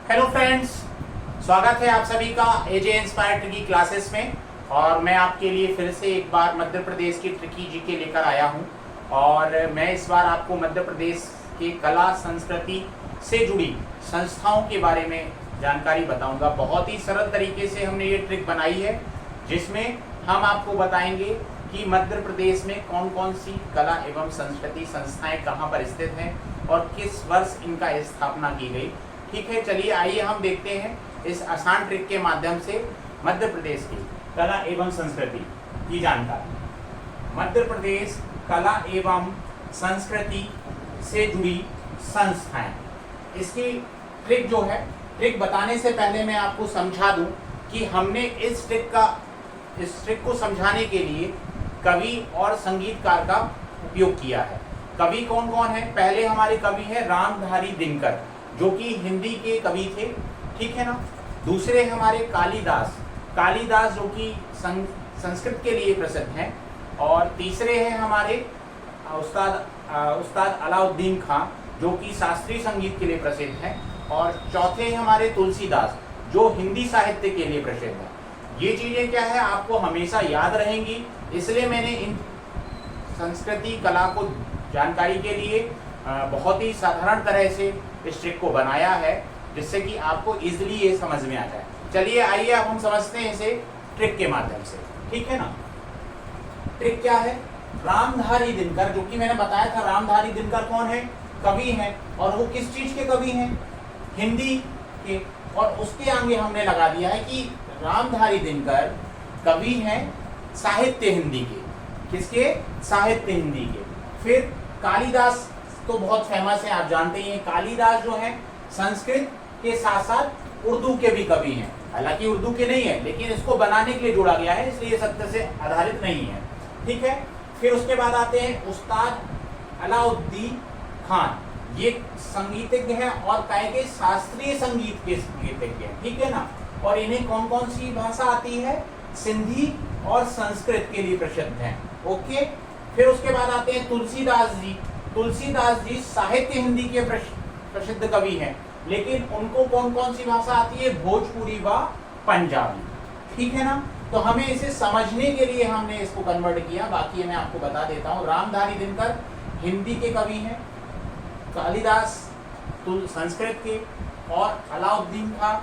Hello friends, स्वागत है आप सभी का एजे इंस्पायर ट्रिकी क्लासेस में। और मैं आपके लिए फिर से एक बार मध्य प्रदेश की ट्रिकी जीके लेकर आया हूं। और मैं इस बार आपको मध्य प्रदेश के कला संस्कृति से जुड़ी संस्थाओं के बारे में जानकारी बताऊंगा। बहुत ही सरल तरीके से हमने ये ट्रिक बनाई है, जिसमें हम आपको बताएंगे कि मध्य प्रदेश में कौन कौन सी कला एवं संस्कृति संस्थाएं कहाँ पर स्थित हैं और किस वर्ष इनका स्थापना की गई। ठीक है, चलिए आइए हम देखते हैं इस आसान ट्रिक के माध्यम से मध्य प्रदेश की कला एवं संस्कृति की जानकारी। मध्य प्रदेश कला एवं संस्कृति से जुड़ी संस्थाएं, इसकी ट्रिक जो है, ट्रिक बताने से पहले मैं आपको समझा दूं कि हमने इस ट्रिक को समझाने के लिए कवि और संगीतकार का उपयोग किया है। कवि कौन कौन है? पहले हमारे कवि हैं रामधारी दिनकर, जो कि हिंदी के कवि थे, ठीक है ना। दूसरे हमारे कालिदास जो कि संस्कृत के लिए प्रसिद्ध हैं। और तीसरे हैं हमारे उस्ताद अलाउद्दीन खां, जो कि शास्त्रीय संगीत के लिए प्रसिद्ध हैं। और चौथे हमारे तुलसीदास, जो हिंदी साहित्य के लिए प्रसिद्ध है। ये चीज़ें क्या है, आपको हमेशा याद रहेंगी, इसलिए मैंने इन संस्कृति कला को जानकारी के लिए बहुत ही साधारण तरह से इस ट्रिक को बनाया है, जिससे कि आपको इजीली ये समझ में आ जाए। चलिए आइए अब हम समझते हैं इसे ट्रिक के माध्यम से, ठीक है ना। ट्रिक क्या है? रामधारी दिनकर, जो कि मैंने बताया था, रामधारी दिनकर कौन है? कवि हैं। और वो किस चीज के कवि हैं? हिंदी के। और उसके आगे हमने लगा दिया है कि रामधारी दिनकर कवि हैं साहित्य हिंदी के। किसके? साहित्य हिंदी के। फिर कालिदास तो बहुत फेमस है, आप जानते ही हैं। कालिदास जो है संस्कृत के साथ साथ उर्दू के भी कवि हैं। हालांकि उर्दू के नहीं है, लेकिन इसको बनाने के लिए जोड़ा गया है, इसलिए सत्य से आधारित नहीं है, ठीक है। फिर उसके बाद आते हैं उस्ताद अलाउद्दीन खान। ये संगीतज्ञ हैं और काय के शास्त्रीय संगीत के संगीतज्ञ हैं, ठीक है ना। और इन्हें कौन कौन सी भाषा आती है? सिंधी और संस्कृत के लिए प्रसिद्ध हैं, ओके। फिर उसके बाद आते हैं तुलसीदास जी साहित्य हिंदी के प्रसिद्ध कवि हैं, लेकिन उनको कौन कौन सी भाषा आती है? भोजपुरी व पंजाबी, ठीक है ना। तो हमें इसे समझने के लिए हमने इसको कन्वर्ट किया, बाकी मैं आपको बता देता हूँ। रामधारी दिनकर हिंदी के कवि हैं, कालिदास संस्कृत के, और अलाउद्दीन खां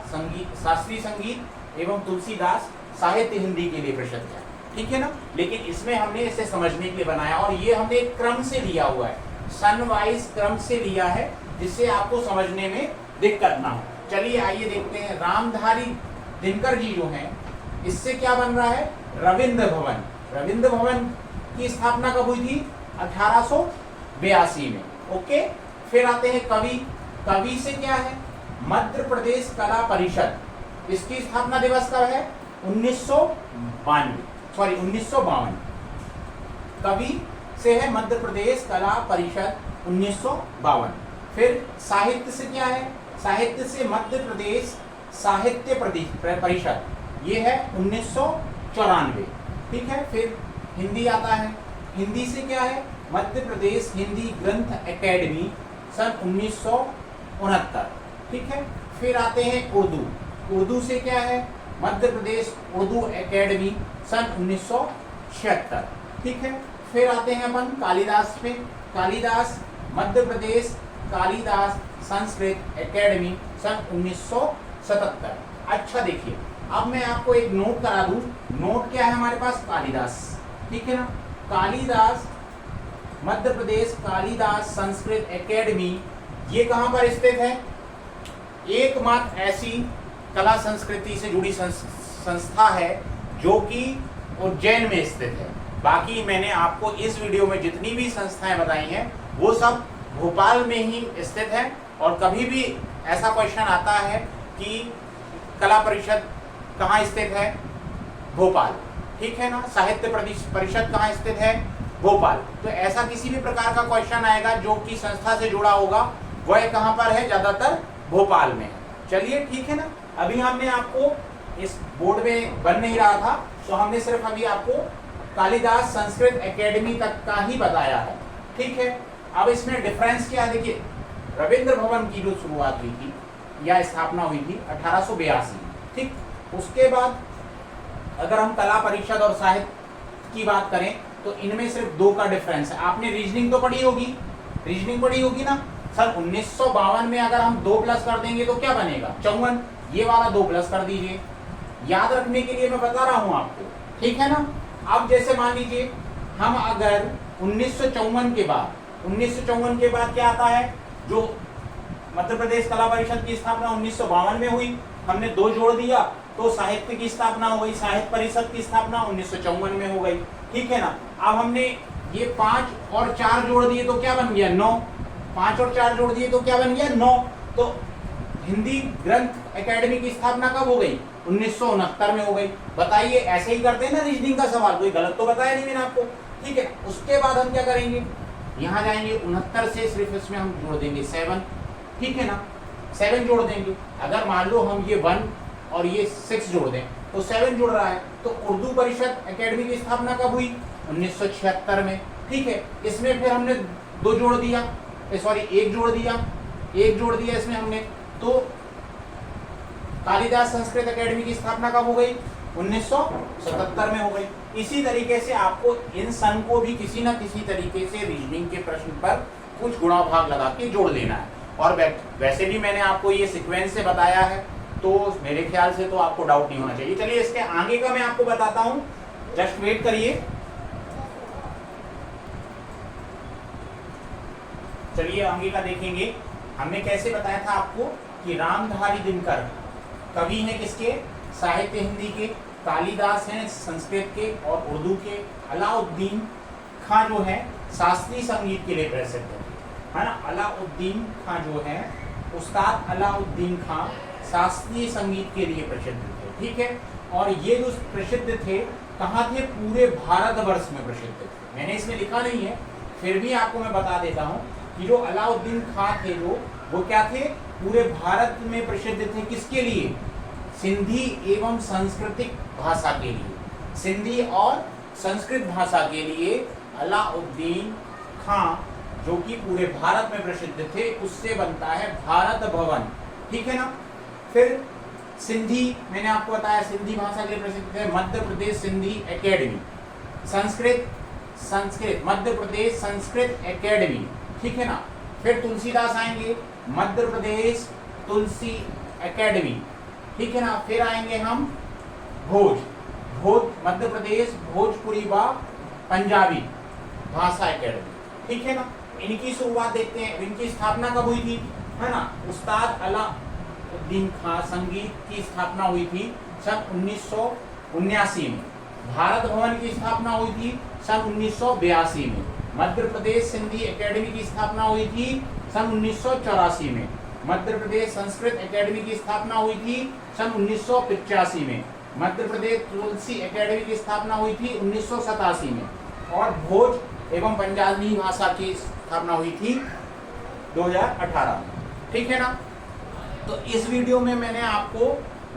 शास्त्रीय संगीत एवं तुलसीदास साहित्य हिंदी के लिए प्रसिद्ध है, ठीक है ना। लेकिन इसमें हमने इसे समझने के लिए बनाया, और ये हमने एक क्रम से लिया हुआ है, सन वाइज क्रम से लिया है, जिससे आपको समझने में दिक्कत ना हो। चलिए आइए देखते हैं। रामधारी दिनकर जी जो हैं, इससे क्या बन रहा है? रविंद्र भवन की स्थापना कब हुई थी? 1882 में, ओके। फिर आते हैं कवि से क्या है? मध्य प्रदेश कला परिषद। इसकी स्थापना दिवस कब है? 1952। कवि से है मध्य प्रदेश कला परिषद 1952। फिर साहित्य से क्या है? साहित्य से मध्य प्रदेश साहित्य परिषद, ये है 1994, ठीक है। फिर हिंदी आता है। हिंदी से क्या है? मध्य प्रदेश हिंदी ग्रंथ एकेडमी सन 1969, ठीक है। फिर आते हैं उर्दू से क्या है? मध्य प्रदेश उर्दू एकेडमी सन 1976, ठीक है। फिर आते हैं अपन कालिदास पे। कालिदास मध्य प्रदेश कालिदास संस्कृत एकेडमी सन 1977। अच्छा देखिए, अब मैं आपको एक नोट करा दूं। नोट क्या है हमारे पास? कालिदास, ठीक है ना। कालिदास मध्य प्रदेश कालिदास संस्कृत एकेडमी, ये कहां पर स्थित है? एकमात्र ऐसी कला संस्कृति से जुड़ी संस्था है जो कि उज्जैन में स्थित है। बाकी मैंने आपको इस वीडियो में जितनी भी संस्थाएं बताई हैं, वो सब भोपाल में ही स्थित है। और कभी भी ऐसा क्वेश्चन आता है कि कला परिषद कहाँ स्थित है? भोपाल, ठीक है ना। साहित्य परिषद कहाँ स्थित है? भोपाल। तो ऐसा किसी भी प्रकार का क्वेश्चन आएगा जो कि संस्था से जुड़ा होगा, वह कहाँ पर है? ज्यादातर भोपाल में है। चलिए ठीक है ना। अभी हमने आपको इस बोर्ड में बन नहीं रहा था, तो हमने सिर्फ अभी आपको कालिदास संस्कृत एकेडमी तक का ही बताया है, ठीक है। अब इसमें डिफरेंस क्या है? देखिए, रविंद्र भवन की जो शुरुआत हुई थी, या स्थापना हुई थी 1882। ठीक, उसके बाद अगर हम कला परिषद और साहित्य की बात करें तो इनमें सिर्फ 2 का डिफरेंस है। आपने रीजनिंग तो पढ़ी होगी, रीजनिंग पढ़ी होगी ना। सन 1952 में अगर हम 2 प्लस कर देंगे तो क्या बनेगा 54, ये वाला 2 प्लस कर दीजिए, याद रखने के लिए मैं बता रहा हूं आपको, ठीक है ना। अब जैसे मान लीजिए हम अगर 1954 के बाद क्या आता है, जो मध्य प्रदेश कला परिषद की स्थापना 1952 में हुई, हमने 2 जोड़ दिया तो साहित्य की स्थापना हो गई, साहित्य परिषद की स्थापना 1954 में हो गई, ठीक है ना। अब हमने ये 5 और 4 जोड़ दिए तो क्या बन गया 9, 5 और 4 जोड़ दिए तो क्या बन गया 9। तो हिंदी ग्रंथ एकेडमी की स्थापना कब हो गई 1969 में हो गई। बताइए, ऐसे ही करते हैं ना रीजनिंग का सवाल, कोई गलत तो बताया नहीं मैंने आपको, ठीक है। उसके बाद हम क्या करेंगे, यहाँ जाएंगे 69 से सिर्फ इसमें हम जोड़ देंगे 7, ठीक है ना, 7 जोड़ देंगे। अगर मान लो हम ये 1 और ये 6 जोड़ दें तो 7 जुड़ रहा है। तो उर्दू परिषद एकेडमी की स्थापना कब हुई 1976 में, ठीक है। इसमें फिर हमने 2 जोड़ दिया, सॉरी 1 जोड़ दिया इसमें हमने, तो कालिदास संस्कृत एकेडमी की स्थापना कब हो गई 1977 में हो गई। इसी तरीके से आपको इन सन को भी किसी न किसी तरीके से रीजनिंग के प्रश्न पर कुछ गुणा भाग लगा के जोड़ लेना है। और वैसे भी मैंने आपको ये सीक्वेंस से बताया है, तो मेरे ख्याल से तो आपको डाउट नहीं होना चाहिए। चलिए इसके आगे का मैं आपको बताता हूं, जस्ट वेट करिए। चलिए आगे का देखेंगे। हमने कैसे बताया था आपको कि रामधारी दिनकर कवि हैं किसके, साहित्य हिंदी के, कालिदास हैं संस्कृत के और उर्दू के, अलाउद्दीन खां जो है शास्त्रीय संगीत के लिए प्रसिद्ध है ना। अलाउद्दीन खां जो है, उस्ताद अलाउद्दीन खां शास्त्रीय संगीत के लिए प्रसिद्ध थे, ठीक है। और ये जो प्रसिद्ध थे कहाँ थे, पूरे भारतवर्ष में प्रसिद्ध थे। मैंने इसमें लिखा नहीं है, फिर भी आपको मैं बता देता हूँ कि जो अलाउद्दीन खां थे वो क्या थे, पूरे भारत में प्रसिद्ध थे। किसके लिए, सिंधी एवं सांस्कृतिक भाषा के लिए, सिंधी और संस्कृत भाषा के लिए अलाउद्दीन खां जो कि पूरे भारत में प्रसिद्ध थे, उससे बनता है भारत भवन, ठीक है ना। फिर सिंधी, मैंने आपको बताया सिंधी भाषा के लिए प्रसिद्ध है मध्य प्रदेश सिंधी एकेडमी, संस्कृत मध्य प्रदेश संस्कृत एकेडमी, ठीक है ना। फिर तुलसीदास आएंगे, मध्य प्रदेश तुलसी एकेडमी, ठीक है ना। फिर आएंगे हम भोज मध्य प्रदेश भोजपुरी व पंजाबी भाषा एकेडमी, ठीक है ना। इनकी शुरुआत देखते हैं, इनकी स्थापना कब हुई थी, है ना। उस्ताद अलाउद्दीन खां संगीत की स्थापना हुई थी सन 1979 में। भारत भवन की स्थापना हुई थी सन 1982 में। मध्य प्रदेश सिंधी एकेडमी की स्थापना हुई थी सन 1984 में। मध्य प्रदेश संस्कृत एकेडमी की स्थापना हुई थी सन 1985 में। मध्य प्रदेश तुलसी एकेडमी की स्थापना हुई थी 1987 में। और भोज एवं पंजाबी भाषा की स्थापना हुई थी 2018 में, ठीक है ना। तो इस वीडियो में मैंने आपको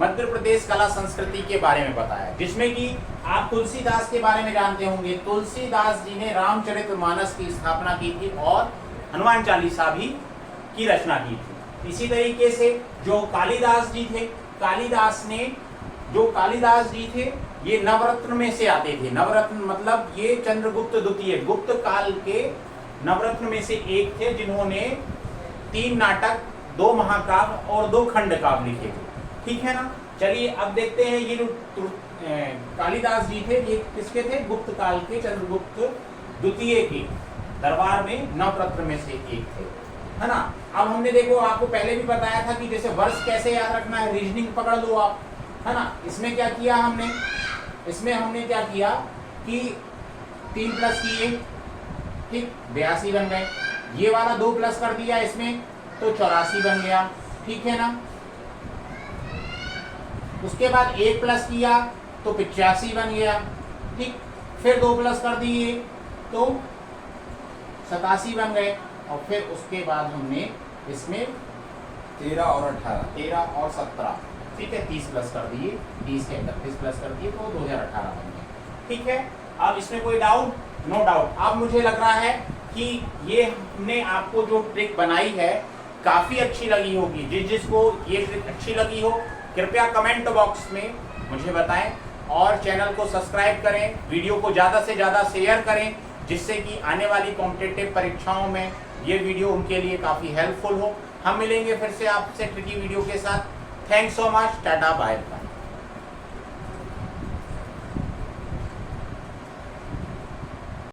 मध्य प्रदेश कला संस्कृति के बारे में बताया, जिसमें कि आप तुलसीदास के बारे में जानते होंगे। तुलसीदास जी ने रामचरितमानस की स्थापना की थी और हनुमान चालीसा भी की रचना की थी। इसी तरीके से जो कालिदास जी थे, कालिदास जी थे ये नवरत्न में से आते थे। नवरत्न मतलब ये चंद्रगुप्त द्वितीय गुप्त काल के नवरत्न में से एक थे, जिन्होंने 3 नाटक, 2 महाकाव्य और 2 खंडकाव्य लिखे थे, ठीक है ना। चलिए अब देखते हैं ये जो कालिदास जी थे ये किसके थे, गुप्त काल के चंद्रगुप्त द्वितीय के दरबार में नवरत्न में से एक थे, है ना। अब हमने देखो आपको पहले भी बताया था कि जैसे वर्ष कैसे याद रखना है, रीजनिंग पकड़ लो आप, है ना। इसमें क्या किया हमने, इसमें हमने क्या किया कि 3 प्लस किए, ठीक 82 बन गए। ये वाला 2 प्लस कर दिया इसमें तो 84 बन गया, ठीक है ना। उसके बाद 1 प्लस किया तो 85 बन गया, ठीक। फिर 2 प्लस कर दिए तो 87 बन गए। और फिर उसके बाद हमने इसमें 13 और 17, ठीक है, 30 प्लस कर दिए, 30 के 31 प्लस कर दिए तो 2018 बन गया, ठीक है। अब इसमें कोई डाउट, नो डाउट। अब मुझे लग रहा है कि ये हमने आपको जो ट्रिक बनाई है काफ़ी अच्छी लगी होगी, जिसको ये ट्रिक अच्छी लगी हो कृपया कमेंट बॉक्स में मुझे बताएं और चैनल को सब्सक्राइब करें, वीडियो को ज़्यादा से ज़्यादा शेयर करें, जिससे कि आने वाली कॉम्पिटिटिव परीक्षाओं में ये वीडियो उनके लिए काफ़ी हेल्पफुल हो। हम मिलेंगे फिर से आपसे ट्रिकी वीडियो के साथ। Thanks so much, tata bye bye.